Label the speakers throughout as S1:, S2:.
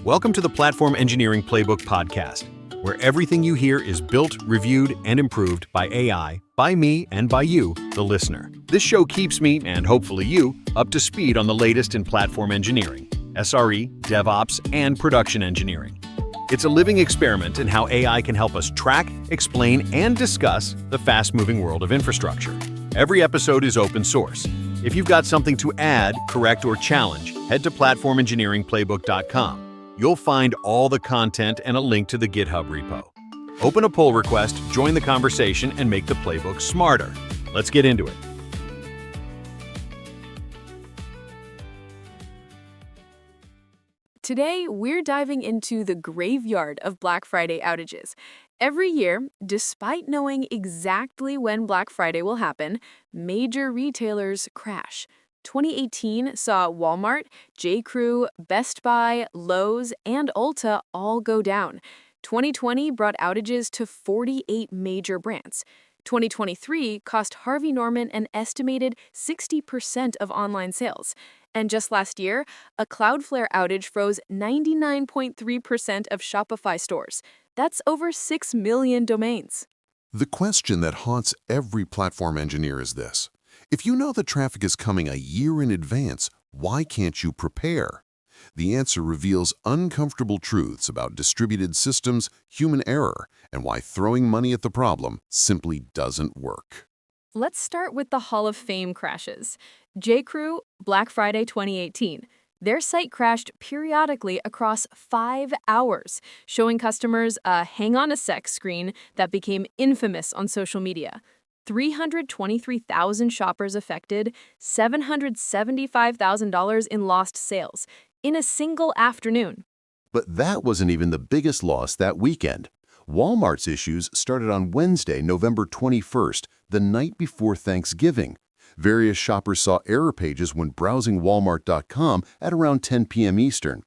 S1: Welcome to the Platform Engineering Playbook podcast, where everything you hear is built, reviewed, and improved by AI, by me, and by you, the listener. This show keeps me, and hopefully you, up to speed on the latest in platform engineering, SRE, DevOps, and production engineering. It's a living experiment in how AI can help us track, explain, and discuss the fast-moving world of infrastructure. Every episode is open source. If you've got something to add, correct, or challenge, head to platform-engineering-playbook.com. You'll find all the content and a link to the GitHub repo. Open a pull request, join the conversation, and make the playbook smarter. Let's get into it.
S2: Today, we're diving into the graveyard of Black Friday outages. Every year, despite knowing exactly when Black Friday will happen, major retailers crash. 2018 saw Walmart, J.Crew, Best Buy, Lowe's, and Ulta all go down. 2020 brought outages to 48 major brands. 2023 cost Harvey Norman an estimated 60% of online sales. And just last year, a Cloudflare outage froze 99.3% of Shopify stores. That's over 6 million domains.
S3: The question that haunts every platform engineer is this. If you know the traffic is coming a year in advance, why can't you prepare? The answer reveals uncomfortable truths about distributed systems, human error, and why throwing money at the problem simply doesn't work.
S2: Let's start with the Hall of Fame crashes. J.Crew, Black Friday 2018. Their site crashed periodically across 5 hours, showing customers a hang on a sec screen that became infamous on social media. 323,000 shoppers affected, $775,000 in lost sales in a single afternoon.
S3: But that wasn't even the biggest loss that weekend. Walmart's issues started on Wednesday, November 21st, the night before Thanksgiving. Various shoppers saw error pages when browsing walmart.com at around 10 p.m. Eastern.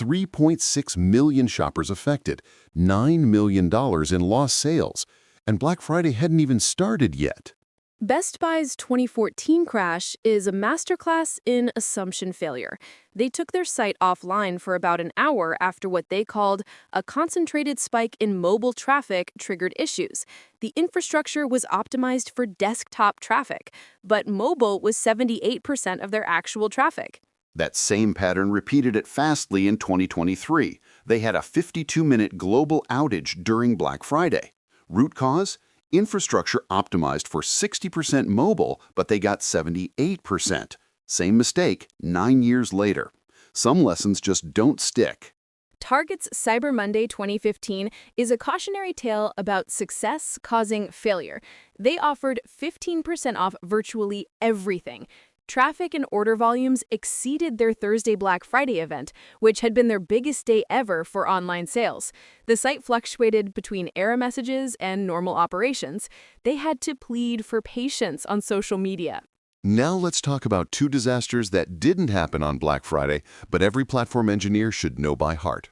S3: 3.6 million shoppers affected, $9 million in lost sales. And Black Friday hadn't even started yet.
S2: Best Buy's 2014 crash is a masterclass in assumption failure. They took their site offline for about an hour after what they called a concentrated spike in mobile traffic triggered issues. The infrastructure was optimized for desktop traffic, but mobile was 78% of their actual traffic.
S4: That same pattern repeated at Fastly in 2023. They had a 52-minute global outage during Black Friday. Root cause? Infrastructure optimized for 60% mobile, but they got 78%. Same mistake 9 years later. Some lessons just don't stick.
S2: Target's Cyber Monday 2015 is a cautionary tale about success causing failure. They offered 15% off virtually everything. Traffic and order volumes exceeded their Thursday Black Friday event, which had been their biggest day ever for online sales. The site fluctuated between error messages and normal operations. They had to plead for patience on social media.
S3: Now let's talk about two disasters that didn't happen on Black Friday, but every platform engineer should know by heart.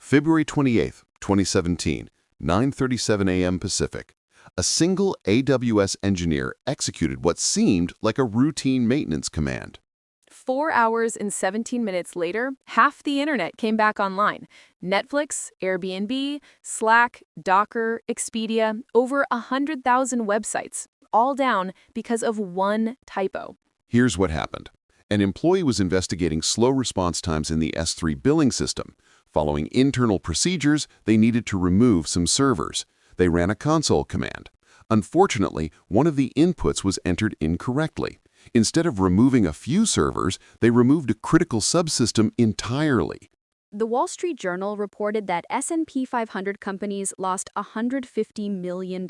S3: February 28, 2017, 9:37 a.m. Pacific. A single AWS engineer executed what seemed like a routine maintenance command.
S2: 4 hours and 17 minutes later, half the internet came back online. Netflix, Airbnb, Slack, Docker, Expedia, over 100,000 websites, all down because of one typo.
S3: Here's what happened. An employee was investigating slow response times in the S3 billing system. Following internal procedures, they needed to remove some servers. They ran a console command. Unfortunately, one of the inputs was entered incorrectly. Instead of removing a few servers, they removed a critical subsystem entirely.
S2: The Wall Street Journal reported that S&P 500 companies lost $150 million.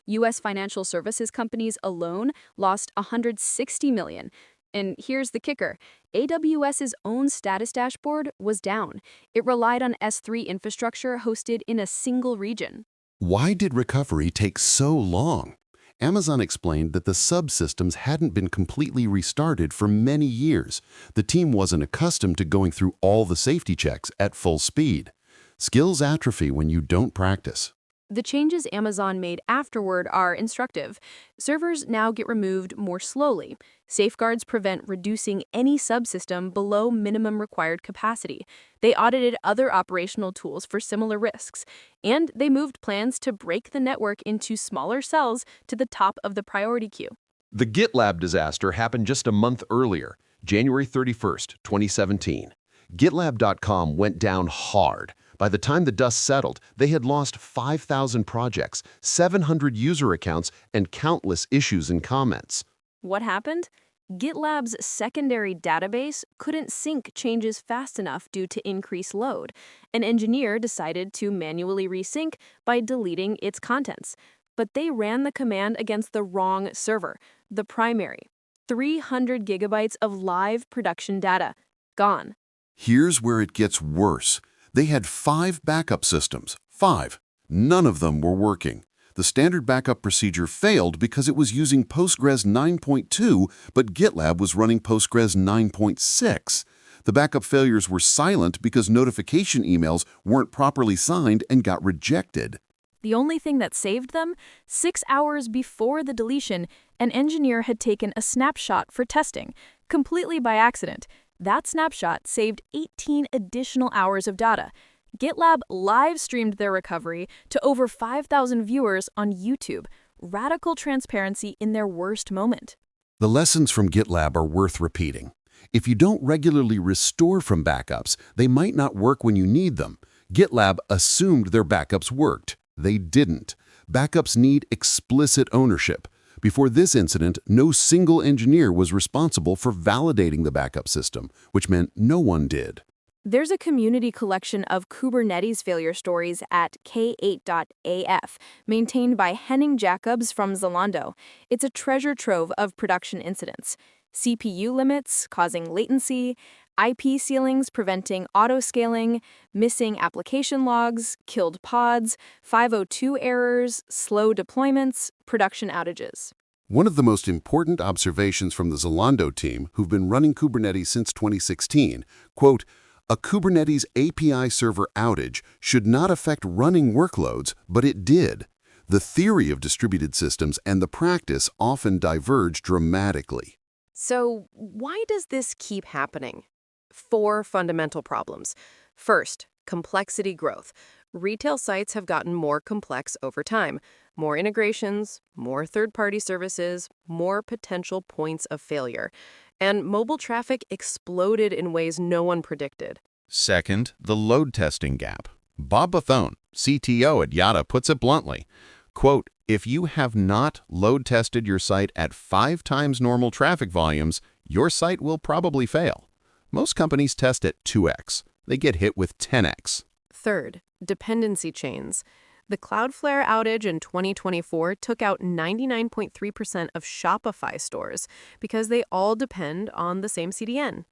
S2: U.S. financial services companies alone lost $160 million. And here's the kicker. AWS's own status dashboard was down. It relied on S3 infrastructure hosted in a single region.
S3: Why did recovery take so long? Amazon explained that the subsystems hadn't been completely restarted for many years. The team wasn't accustomed to going through all the safety checks at full speed. Skills atrophy when you don't practice.
S2: The changes Amazon made afterward are instructive. Servers now get removed more slowly. Safeguards prevent reducing any subsystem below minimum required capacity. They audited other operational tools for similar risks. And they moved plans to break the network into smaller cells to the top of the priority queue.
S5: The GitLab disaster happened just a month earlier, January 31st, 2017. GitLab.com went down hard. By the time the dust settled, they had lost 5,000 projects, 700 user accounts, and countless issues and comments.
S2: What happened? GitLab's secondary database couldn't sync changes fast enough due to increased load. An engineer decided to manually resync by deleting its contents. But they ran the command against the wrong server, the primary. 300 gigabytes of live production data. Gone.
S3: Here's where it gets worse. They had 5 backup systems. 5. None of them were working. The standard backup procedure failed because it was using Postgres 9.2, but GitLab was running Postgres 9.6. The backup failures were silent because notification emails weren't properly signed and got rejected.
S2: The only thing that saved them? 6 hours before the deletion, an engineer had taken a snapshot for testing, completely by accident. That snapshot saved 18 additional hours of data. GitLab live-streamed their recovery to over 5,000 viewers on YouTube. Radical transparency in their worst moment.
S3: The lessons from GitLab are worth repeating. If you don't regularly restore from backups, they might not work when you need them. GitLab assumed their backups worked. They didn't. Backups need explicit ownership. Before this incident, no single engineer was responsible for validating the backup system, which meant no one did.
S2: There's a community collection of Kubernetes failure stories at k8.af, maintained by Henning Jacobs from Zalando. It's a treasure trove of production incidents. CPU limits causing latency, IP ceilings preventing auto-scaling, missing application logs, killed pods, 502 errors, slow deployments, production outages.
S3: One of the most important observations from the Zalando team, who've been running Kubernetes since 2016, quote, "A Kubernetes API server outage should not affect running workloads, but it did. The theory of distributed systems and the practice often diverge dramatically."
S6: So why does this keep happening? 4 fundamental problems. First, complexity growth. Retail sites have gotten more complex over time. More integrations, more third-party services, more potential points of failure. And mobile traffic exploded in ways no one predicted.
S7: Second, the load testing gap. Bob Bethune, CTO at Yada, puts it bluntly, quote, "If you have not load tested your site at 5 times normal traffic volumes, your site will probably fail. Most companies test at 2x. They get hit with 10x.
S6: Third, dependency chains. The Cloudflare outage in 2024 took out 99.3% of Shopify stores because they all depend on the same CDN.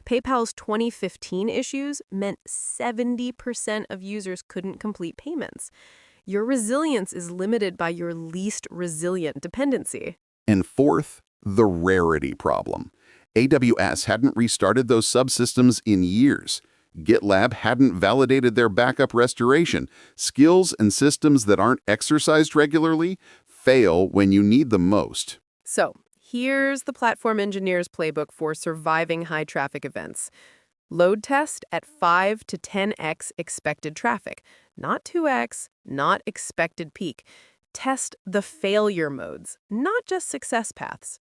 S6: PayPal's 2015 issues meant 70% of users couldn't complete payments. Your resilience is limited by your least resilient dependency.
S4: And fourth, the rarity problem. AWS hadn't restarted those subsystems in years. GitLab hadn't validated their backup restoration. Skills and systems that aren't exercised regularly fail when you need them most.
S6: So, here's the platform engineer's playbook for surviving high-traffic events. Load test at 5 to 10x expected traffic. Not 2x, not expected peak. Test the failure modes, not just success paths.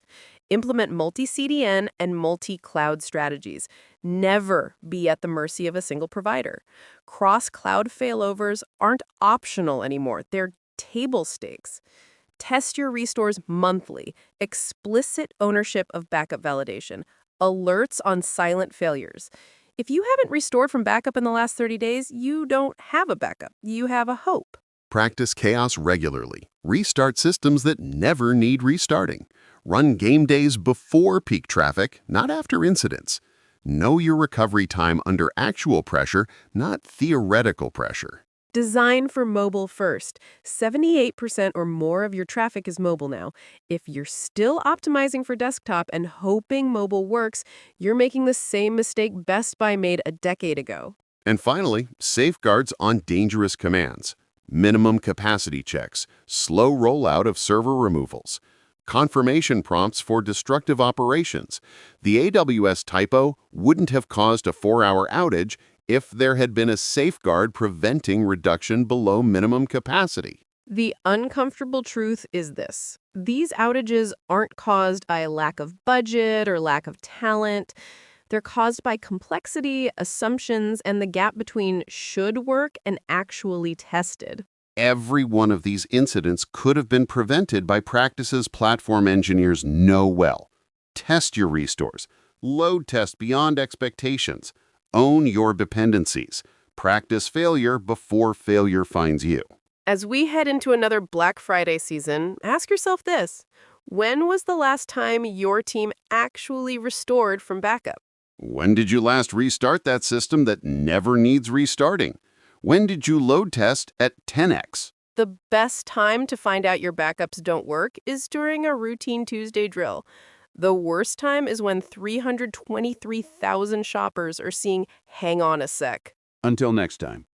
S6: Implement multi-CDN and multi-cloud strategies. Never be at the mercy of a single provider. Cross-cloud failovers aren't optional anymore. They're table stakes. Test your restores monthly. Explicit ownership of backup validation. Alerts on silent failures. If you haven't restored from backup in the last 30 days, you don't have a backup. You have a hope.
S3: Practice chaos regularly. Restart systems that never need restarting. Run game days before peak traffic, not after incidents. Know your recovery time under actual pressure, not theoretical pressure.
S6: Design for mobile first. 78% or more of your traffic is mobile now. If you're still optimizing for desktop and hoping mobile works, you're making the same mistake Best Buy made a decade ago.
S3: And finally, safeguards on dangerous commands. minimum capacity checks, slow rollout of server removals, confirmation prompts for destructive operations. The AWS typo wouldn't have caused a 4-hour outage if there had been a safeguard preventing reduction below minimum capacity.
S6: The uncomfortable truth is this. These outages aren't caused by a lack of budget or lack of talent. They're caused by complexity, assumptions, and the gap between should work and actually tested.
S3: Every one of these incidents could have been prevented by practices platform engineers know well. Test your restores. Load test beyond expectations. Own your dependencies. Practice failure before failure finds you.
S6: As we head into another Black Friday season, ask yourself this. When was the last time your team actually restored from backup?
S3: When did you last restart that system that never needs restarting? When did you load test at 10x?
S6: The best time to find out your backups don't work is during a routine Tuesday drill. The worst time is when 323,000 shoppers are seeing hang on a sec.
S4: Until next time.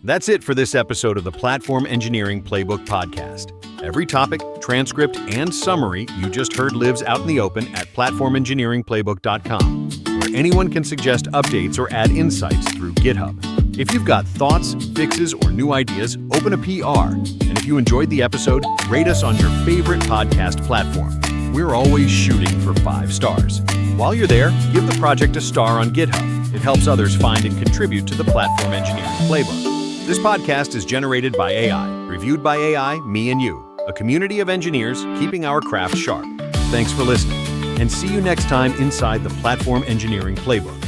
S1: That's it for this episode of the Platform Engineering Playbook podcast. Every topic, transcript, and summary you just heard lives out in the open at platform-engineering-playbook.com, where anyone can suggest updates or add insights through GitHub. If you've got thoughts, fixes, or new ideas, open a PR. And if you enjoyed the episode, rate us on your favorite podcast platform. We're always shooting for 5 stars. While you're there, give the project a star on GitHub. It helps others find and contribute to the Platform Engineering Playbook. This podcast is generated by AI, reviewed by AI, me and you, a community of engineers keeping our craft sharp. Thanks for listening, and see you next time inside the Platform Engineering Playbook.